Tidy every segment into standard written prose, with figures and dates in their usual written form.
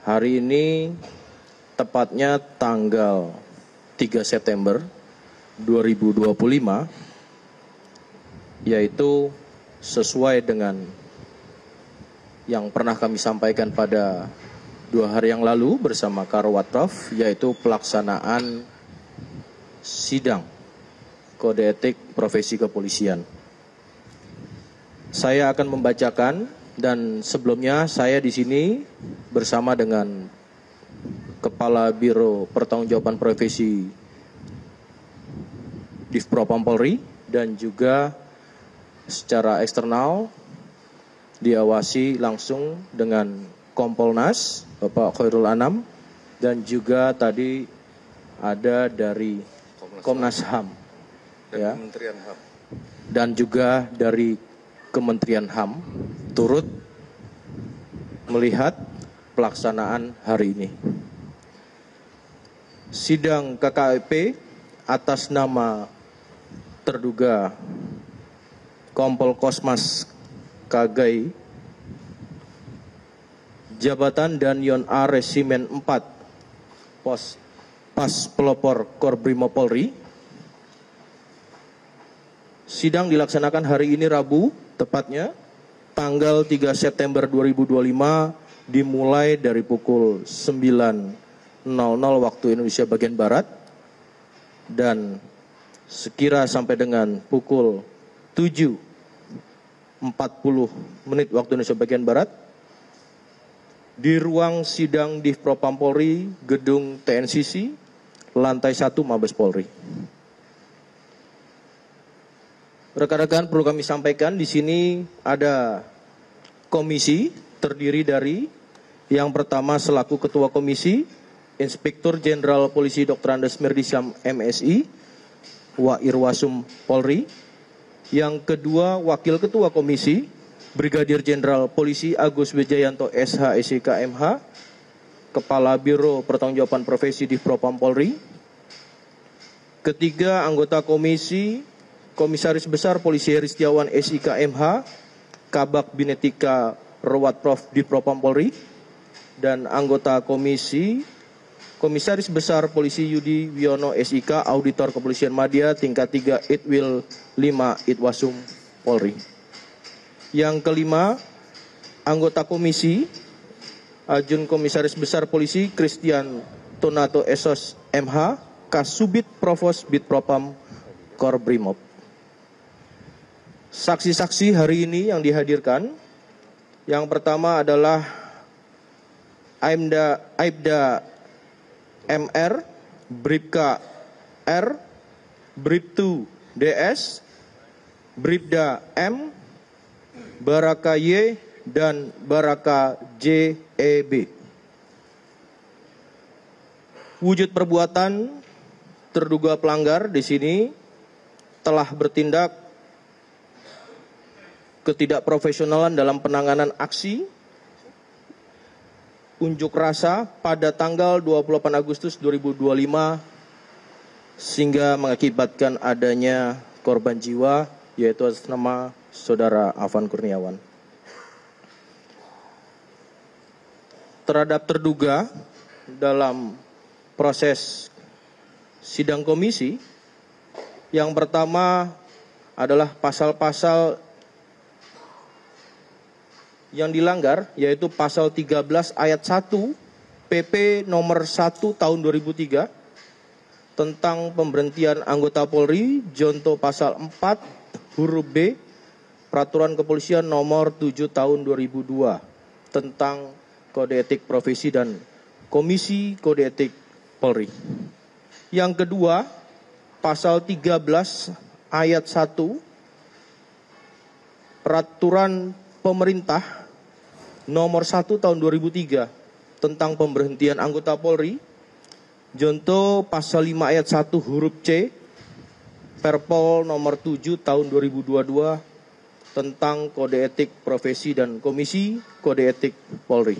Hari ini tepatnya tanggal 3 September 2025, yaitu sesuai dengan yang pernah kami sampaikan pada 2 hari yang lalu bersama Karwat Prof, yaitu pelaksanaan sidang kode etik profesi kepolisian. Saya akan membacakan, dan sebelumnya saya di sini bersama dengan Kepala Biro Pertanggungjawaban Profesi Divpropam Polri, dan juga secara eksternal diawasi langsung dengan Kompolnas Bapak Khairul Anam, dan juga tadi ada dari Komnas HAM dan Kementerian HAM, dan juga dari Kementerian HAM turut melihat pelaksanaan hari ini. Sidang KKEP atas nama terduga Kompol Kosmas Kagai, Jabatan dan Yon A Resimen 4 Pas Pelopor Korbrimob Polri. Sidang dilaksanakan hari ini Rabu, tepatnya tanggal 3 September 2025, dimulai dari pukul 9.00 waktu Indonesia bagian Barat, dan sekira sampai dengan pukul 7.40 waktu Indonesia bagian Barat, di ruang sidang Divpropam Polri, Gedung TNCC, lantai 1 Mabes Polri. Rekan-rekan, perlu kami sampaikan di sini ada komisi terdiri dari yang pertama selaku Ketua Komisi Inspektur Jenderal Polisi Dr. Andes Mirdisam MSI Wa Irwasum Polri. Yang kedua Wakil Ketua Komisi Brigadir Jenderal Polisi Agus Wijayanto SH SIK MH, Kepala Biro Pertanggungjawaban Profesi Divpropam Polri. Ketiga anggota komisi Komisaris Besar Polisi Heri Setiawan SIK MH, Kabak Binetika Rawat Prof Divpropam Polri. Dan anggota komisi Komisaris Besar Polisi Yudi Wiono SIK, Auditor Kepolisian Madya tingkat 3 Itwil 5 Itwasum Polri. Yang kelima, anggota komisi Ajun Komisaris Besar Polisi Christian Tonato Esos MH, Kasubit Provos Bitpropam Korbrimob. Saksi-saksi hari ini yang dihadirkan, yang pertama adalah Aibda MR, Bribka R, Bribtu DS, Bribda M, Baraka Y, dan Baraka JEB. Wujud perbuatan terduga pelanggar di sini telah bertindak ketidakprofesionalan dalam penanganan aksi unjuk rasa pada tanggal 28 Agustus 2025 sehingga mengakibatkan adanya korban jiwa, yaitu atas nama Saudara Afan Kurniawan. Terhadap terduga dalam proses sidang komisi, yang pertama adalah pasal-pasal yang dilanggar, yaitu pasal 13 ayat 1 PP nomor 1 tahun 2003 tentang pemberhentian anggota Polri, jonto pasal 4 huruf B Peraturan Kepolisian nomor 7 tahun 2002 tentang kode etik profesi dan Komisi Kode Etik Polri. Yang kedua, pasal 13 ayat 1 Peraturan Pemerintah nomor 1 tahun 2003 tentang pemberhentian anggota Polri, jonto pasal 5 ayat 1 huruf C Perpol nomor 7 tahun 2022 tentang kode etik profesi dan Komisi Kode Etik Polri.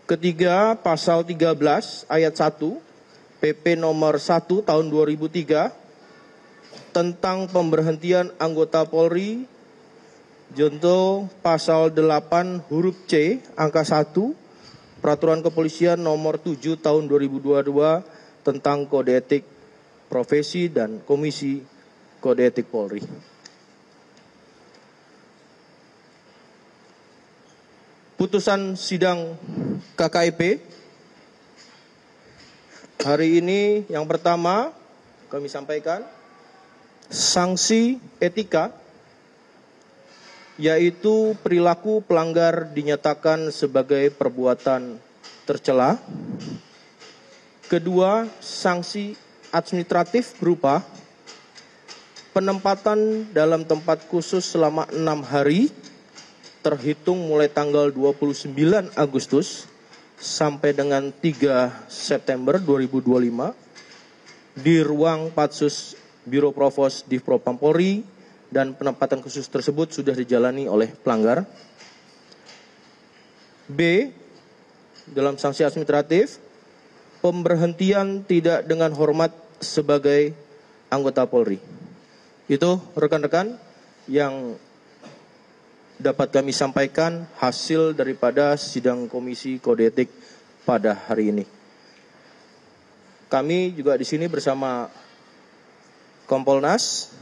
Ketiga, pasal 13 ayat 1 PP nomor 1 tahun 2003 tentang pemberhentian anggota Polri, jonto pasal 8 huruf C angka 1 Peraturan Kepolisian Nomor 7 Tahun 2022 tentang Kode Etik Profesi dan Komisi Kode Etik Polri. Putusan sidang KKIP hari ini yang pertama kami sampaikan sanksi etika, yaitu perilaku pelanggar dinyatakan sebagai perbuatan tercela. Kedua, sanksi administratif berupa penempatan dalam tempat khusus selama 6 hari terhitung mulai tanggal 29 Agustus sampai dengan 3 September 2025 di ruang Patsus Biro Provos Divpropam Polri, dan penempatan khusus tersebut sudah dijalani oleh pelanggar. B, dalam sanksi administratif, pemberhentian tidak dengan hormat sebagai anggota Polri. Itu rekan-rekan yang dapat kami sampaikan hasil daripada sidang Komisi Kode Etik pada hari ini. Kami juga di sini bersama Kompolnas.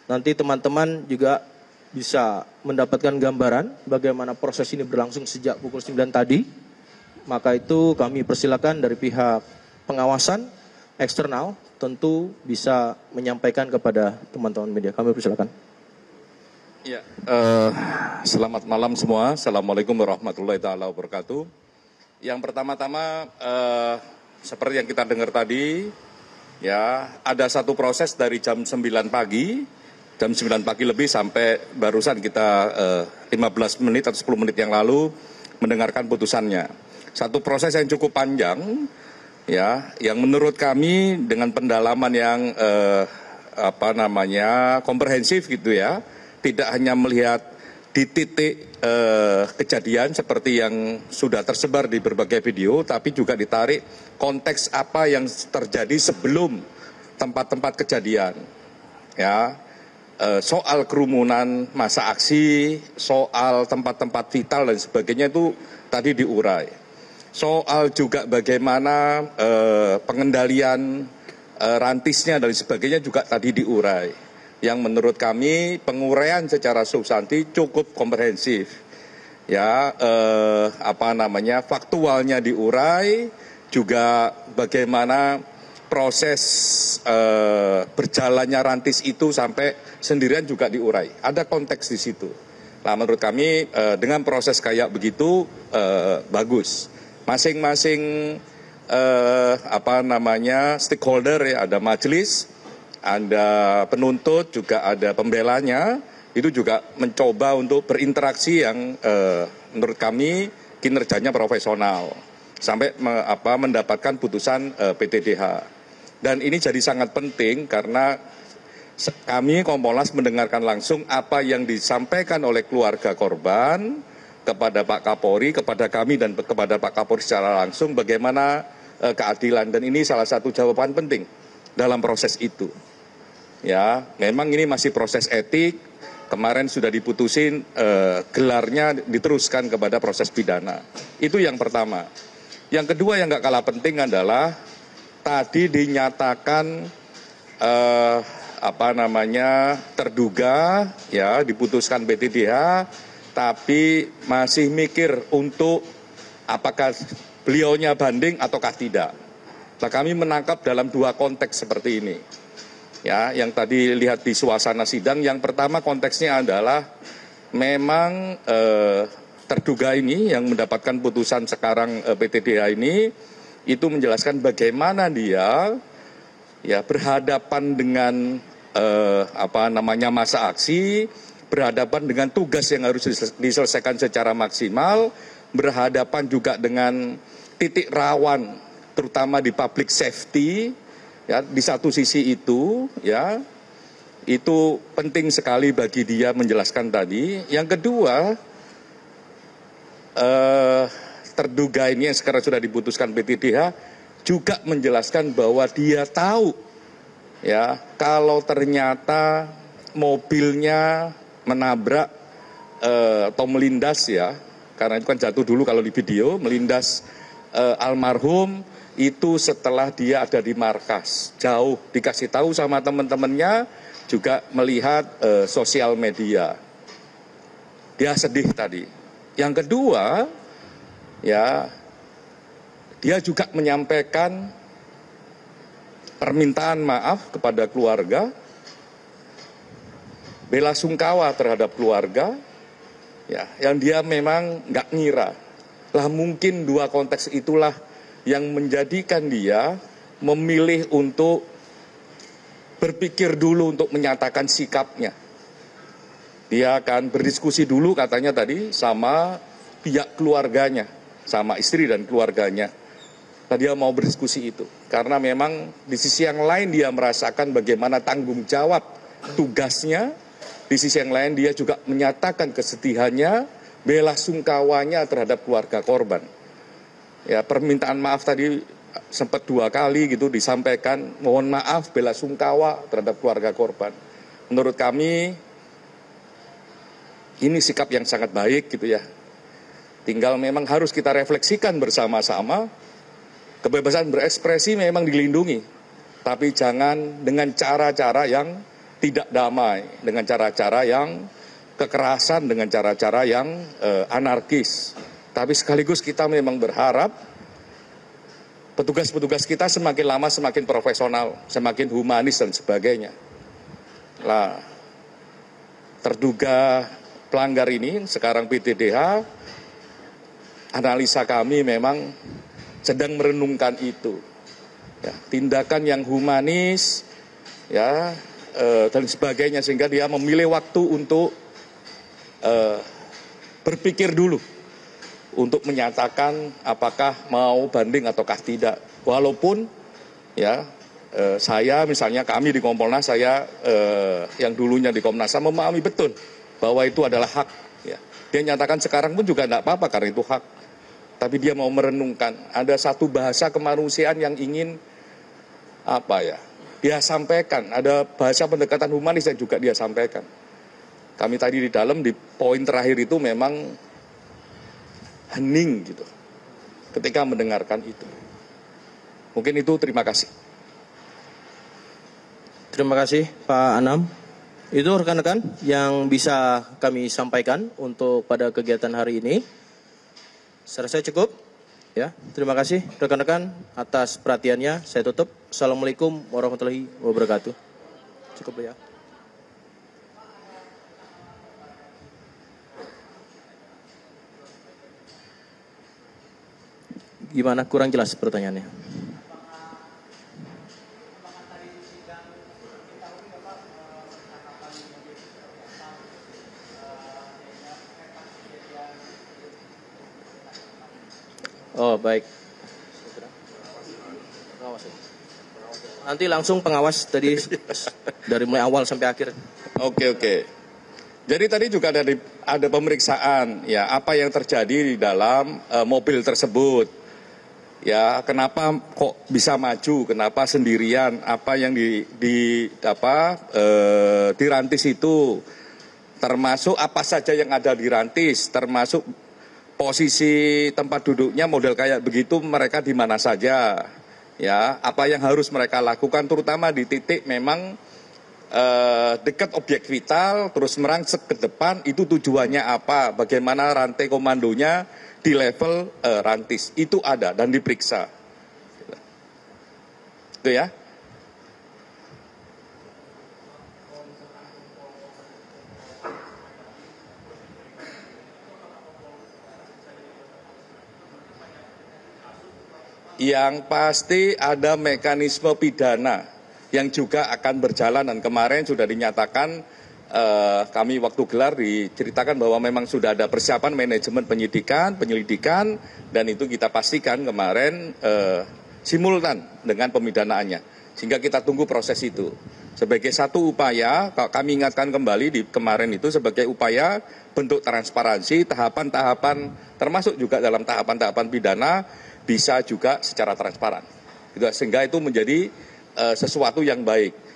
Nanti teman-teman juga bisa mendapatkan gambaran bagaimana proses ini berlangsung sejak pukul 9 tadi. Maka itu kami persilakan dari pihak pengawasan eksternal tentu bisa menyampaikan kepada teman-teman media. Kami persilakan. Ya, selamat malam semua. Assalamualaikum warahmatullahi taala wabarakatuh. Yang pertama-tama seperti yang kita dengar tadi, ya ada satu proses dari jam 9 pagi lebih sampai barusan kita 15 menit atau 10 menit yang lalu mendengarkan putusannya. Satu proses yang cukup panjang, ya, yang menurut kami dengan pendalaman yang komprehensif gitu ya. Tidak hanya melihat di titik kejadian seperti yang sudah tersebar di berbagai video, tapi juga ditarik konteks apa yang terjadi sebelum tempat-tempat kejadian. Ya, soal kerumunan, masa aksi, soal tempat-tempat vital dan sebagainya itu tadi diurai. Soal juga bagaimana pengendalian rantisnya dan sebagainya juga tadi diurai. Yang menurut kami penguraian secara substansi cukup komprehensif, ya faktualnya diurai, juga bagaimana proses berjalannya rantis itu sampai sendirian juga diurai. Ada konteks di situ. Nah, menurut kami dengan proses kayak begitu bagus. Masing-masing stakeholder ya, ada majelis, ada penuntut, juga ada pembelanya, itu juga mencoba untuk berinteraksi yang menurut kami kinerjanya profesional sampai mendapatkan putusan PTDH. Dan ini jadi sangat penting karena kami Kompolnas mendengarkan langsung apa yang disampaikan oleh keluarga korban kepada Pak Kapolri, kepada kami dan kepada Pak Kapolri secara langsung bagaimana keadilan, dan ini salah satu jawaban penting dalam proses itu. Ya, memang ini masih proses etik. Kemarin sudah diputusin gelarnya diteruskan kepada proses pidana. Itu yang pertama. Yang kedua yang nggak kalah penting adalah tadi dinyatakan terduga ya diputuskan PTDH, tapi masih mikir untuk apakah beliaunya banding ataukah tidak. Nah, kami menangkap dalam dua konteks seperti ini. Ya, yang tadi lihat di suasana sidang, yang pertama konteksnya adalah memang terduga ini yang mendapatkan putusan sekarang PTDH ini itu menjelaskan bagaimana dia ya berhadapan dengan masa aksi, berhadapan dengan tugas yang harus diselesaikan secara maksimal, berhadapan juga dengan titik rawan terutama di public safety. Ya, di satu sisi itu, ya, itu penting sekali bagi dia menjelaskan tadi. Yang kedua, terduga ini yang sekarang sudah diputuskan PTDH juga menjelaskan bahwa dia tahu, ya, kalau ternyata mobilnya menabrak atau melindas ya karena itu kan jatuh dulu kalau di video, melindas almarhum itu setelah dia ada di markas, jauh dikasih tahu sama teman-temannya, juga melihat sosial media. Dia sedih tadi. Yang kedua, ya dia juga menyampaikan permintaan maaf kepada keluarga, bela sungkawa terhadap keluarga, ya, yang dia memang nggak ngira. Lah mungkin dua konteks itulah yang menjadikan dia memilih untuk berpikir dulu untuk menyatakan sikapnya. Dia akan berdiskusi dulu katanya tadi sama pihak keluarganya, sama istri dan keluarganya. Nah, dia mau berdiskusi itu. Karena memang di sisi yang lain dia merasakan bagaimana tanggung jawab tugasnya. Di sisi yang lain dia juga menyatakan kesedihannya, bela sungkawanya terhadap keluarga korban. Ya, permintaan maaf tadi sempat 2 kali gitu disampaikan, mohon maaf, bela sungkawa terhadap keluarga korban. Menurut kami ini sikap yang sangat baik gitu ya. Tinggal memang harus kita refleksikan bersama-sama. Kebebasan berekspresi memang dilindungi, tapi jangan dengan cara-cara yang tidak damai, dengan cara-cara yang kekerasan, dengan cara-cara yang anarkis. Tapi sekaligus kita memang berharap petugas-petugas kita semakin lama semakin profesional, semakin humanis dan sebagainya. Lah, terduga pelanggar ini sekarang PTDH, analisa kami memang sedang merenungkan itu, ya, tindakan yang humanis, ya, dan sebagainya, sehingga dia memilih waktu untuk berpikir dulu untuk menyatakan apakah mau banding ataukah tidak. Walaupun ya saya misalnya kami di Kompolnas, saya yang dulunya di Komnas HAM memahami betul bahwa itu adalah hak. Ya. Dia nyatakan sekarang pun juga tidak apa-apa karena itu hak. Tapi dia mau merenungkan, ada satu bahasa kemanusiaan yang ingin dia sampaikan, ada bahasa pendekatan humanis yang juga dia sampaikan. Kami tadi di dalam di poin terakhir itu memang hening gitu ketika mendengarkan itu. Mungkin itu, terima kasih. Terima kasih Pak Anam. Itu rekan-rekan yang bisa kami sampaikan untuk pada kegiatan hari ini. Saya rasa cukup. Ya, terima kasih rekan-rekan atas perhatiannya. Saya tutup. Assalamualaikum warahmatullahi wabarakatuh. Cukup ya. Gimana, kurang jelas pertanyaannya? Oh, baik. Nanti langsung pengawas tadi dari mulai awal sampai akhir. Oke. Jadi tadi juga ada pemeriksaan, ya, apa yang terjadi di dalam mobil tersebut. Ya, kenapa kok bisa maju, kenapa sendirian, apa yang dirantis itu, termasuk apa saja yang ada di rantis, termasuk posisi tempat duduknya model kayak begitu, mereka di mana saja, ya, apa yang harus mereka lakukan, terutama di titik memang dekat objek vital, terus merangsek ke depan, itu tujuannya apa, bagaimana rantai komandonya di level rantis, itu ada dan diperiksa. Itu ya. Yang pasti ada mekanisme pidana yang juga akan berjalan, dan kemarin sudah dinyatakan, kami waktu gelar diceritakan bahwa memang sudah ada persiapan manajemen penyelidikan, dan itu kita pastikan kemarin simultan dengan pemidanaannya. Sehingga kita tunggu proses itu. Sebagai satu upaya, kami ingatkan kembali di kemarin itu sebagai upaya bentuk transparansi, tahapan-tahapan, termasuk juga dalam tahapan-tahapan pidana, bisa juga secara transparan. Sehingga itu menjadi sesuatu yang baik.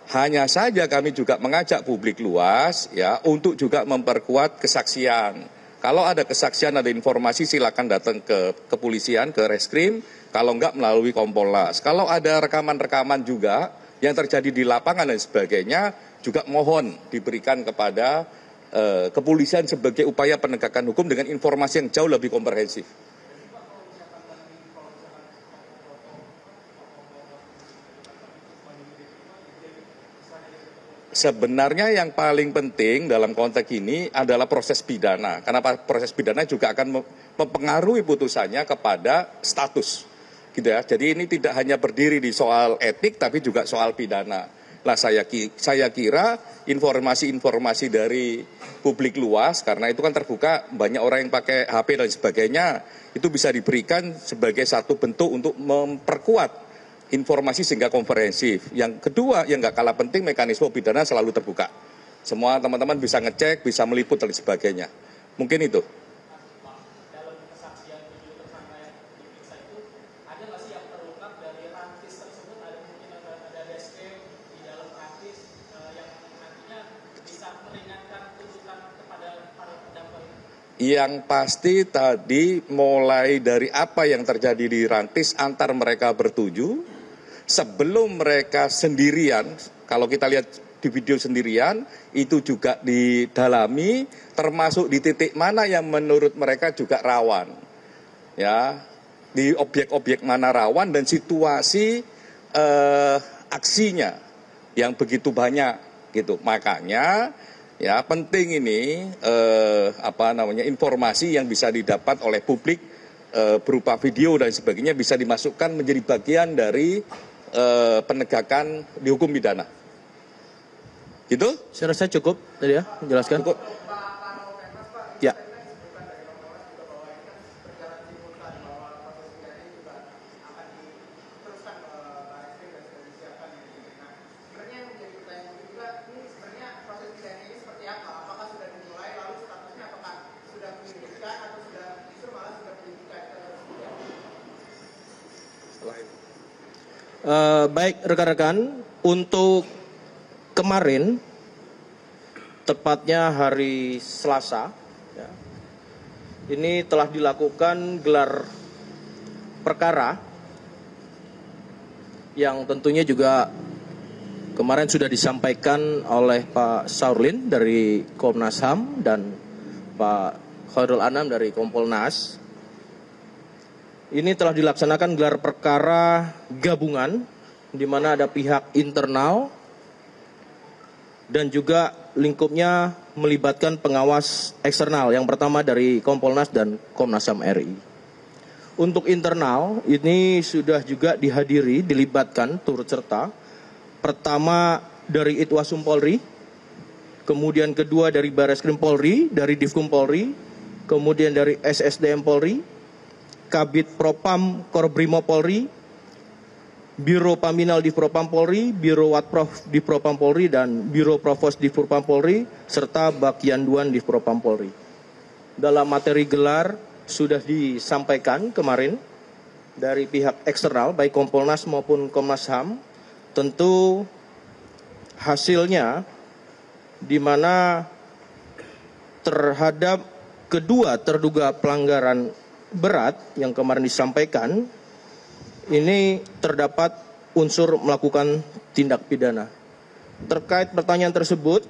Hanya saja kami juga mengajak publik luas, ya, untuk juga memperkuat kesaksian. Kalau ada kesaksian, ada informasi, silakan datang ke kepolisian, ke reskrim. Kalau enggak melalui Kompolnas. Kalau ada rekaman-rekaman juga yang terjadi di lapangan dan sebagainya, juga mohon diberikan kepada kepolisian sebagai upaya penegakan hukum dengan informasi yang jauh lebih komprehensif. Sebenarnya yang paling penting dalam konteks ini adalah proses pidana. Karena proses pidana juga akan mempengaruhi putusannya kepada status. Gitu ya. Jadi ini tidak hanya berdiri di soal etik tapi juga soal pidana. Nah, saya kira informasi-informasi dari publik luas, karena itu kan terbuka, banyak orang yang pakai HP dan sebagainya, itu bisa diberikan sebagai satu bentuk untuk memperkuat informasi sehingga komprehensif. Yang kedua, yang nggak kalah penting, mekanisme pidana selalu terbuka. Semua teman-teman bisa ngecek, bisa meliput dan sebagainya. Mungkin itu. Dalam kesaksian video tersangka yang diperiksa itu, ada nggak sih yang terungkap dari rantis tersebut? Ada mungkin ada basecamp di dalam rantis yang nantinya bisa meringankan tuntutan kepada para terdakwa? Yang pasti tadi mulai dari apa yang terjadi di rantis antar mereka bertujuh, sebelum mereka sendirian, kalau kita lihat di video sendirian, itu juga didalami, termasuk di titik mana yang menurut mereka juga rawan. Ya, di objek-objek mana rawan dan situasi aksinya yang begitu banyak gitu. Makanya ya penting ini informasi yang bisa didapat oleh publik berupa video dan sebagainya bisa dimasukkan menjadi bagian dari penegakan di hukum pidana. Gitu? Saya rasa cukup tadi ya, menjelaskan. Cukup. Ya. Baik rekan-rekan, untuk kemarin, tepatnya hari Selasa, ya, ini telah dilakukan gelar perkara yang tentunya juga kemarin sudah disampaikan oleh Pak Saurlin dari Komnas HAM dan Pak Khairul Anam dari Kompolnas. Ini telah dilaksanakan gelar perkara gabungan di mana ada pihak internal dan juga lingkupnya melibatkan pengawas eksternal. Yang pertama dari Kompolnas dan Komnas HAM RI. Untuk internal ini sudah juga dilibatkan turut serta. Pertama dari Itwasum Polri, kemudian kedua dari Bareskrim Polri, dari Divkum Polri, kemudian dari SSDM Polri, Kabid Propam Korbrimo Polri, Biro Paminal di Propam Polri, Biro Watprov di Propam Polri, dan Biro Provos di Propam Polri, serta Bakianduan di Propam Polri. Dalam materi gelar sudah disampaikan kemarin dari pihak eksternal, baik Kompolnas maupun Komnas HAM, tentu hasilnya di mana terhadap kedua terduga pelanggaran berat yang kemarin disampaikan, ini terdapat unsur melakukan tindak pidana. Terkait pertanyaan tersebut,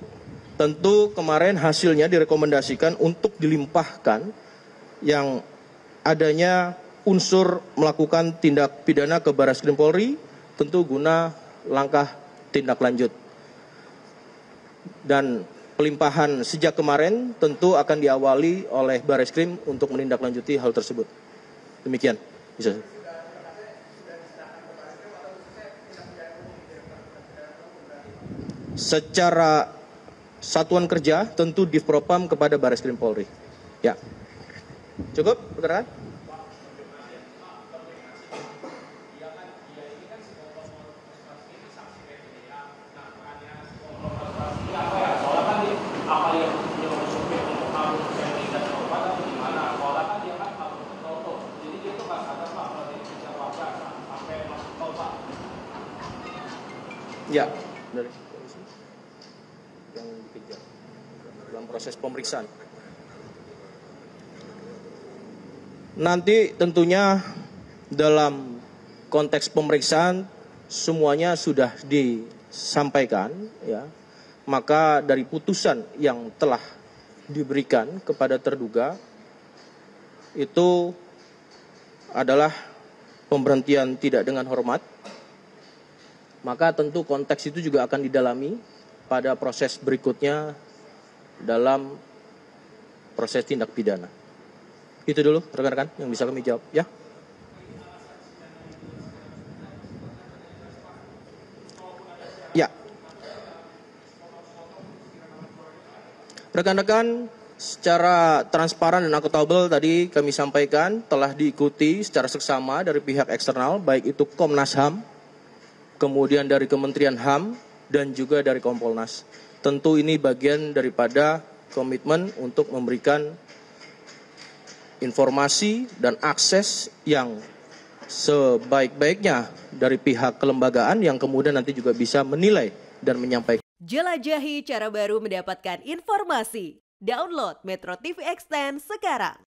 tentu kemarin hasilnya direkomendasikan untuk dilimpahkan yang adanya unsur melakukan tindak pidana ke Bareskrim Polri, tentu guna langkah tindak lanjut. Dan pelimpahan sejak kemarin tentu akan diawali oleh Bareskrim untuk menindaklanjuti hal tersebut. Demikian. Bisa. Secara satuan kerja tentu Divpropam kepada Bareskrim Polri. Ya. Cukup, rekan? Ya, dari polisi yang dikejar dalam proses pemeriksaan. Nanti tentunya dalam konteks pemeriksaan semuanya sudah disampaikan, ya. Maka dari putusan yang telah diberikan kepada terduga itu adalah pemberhentian tidak dengan hormat. Maka tentu konteks itu juga akan didalami pada proses berikutnya dalam proses tindak pidana. Itu dulu rekan-rekan yang bisa kami jawab, ya. Ya. Rekan-rekan, secara transparan dan akuntabel tadi kami sampaikan telah diikuti secara seksama dari pihak eksternal, baik itu Komnas HAM, kemudian dari Kementerian HAM, dan juga dari Kompolnas. Tentu ini bagian daripada komitmen untuk memberikan informasi dan akses yang sebaik-baiknya dari pihak kelembagaan yang kemudian nanti juga bisa menilai dan menyampaikan. Jelajahi cara baru mendapatkan informasi. Download Metro TV Extend sekarang.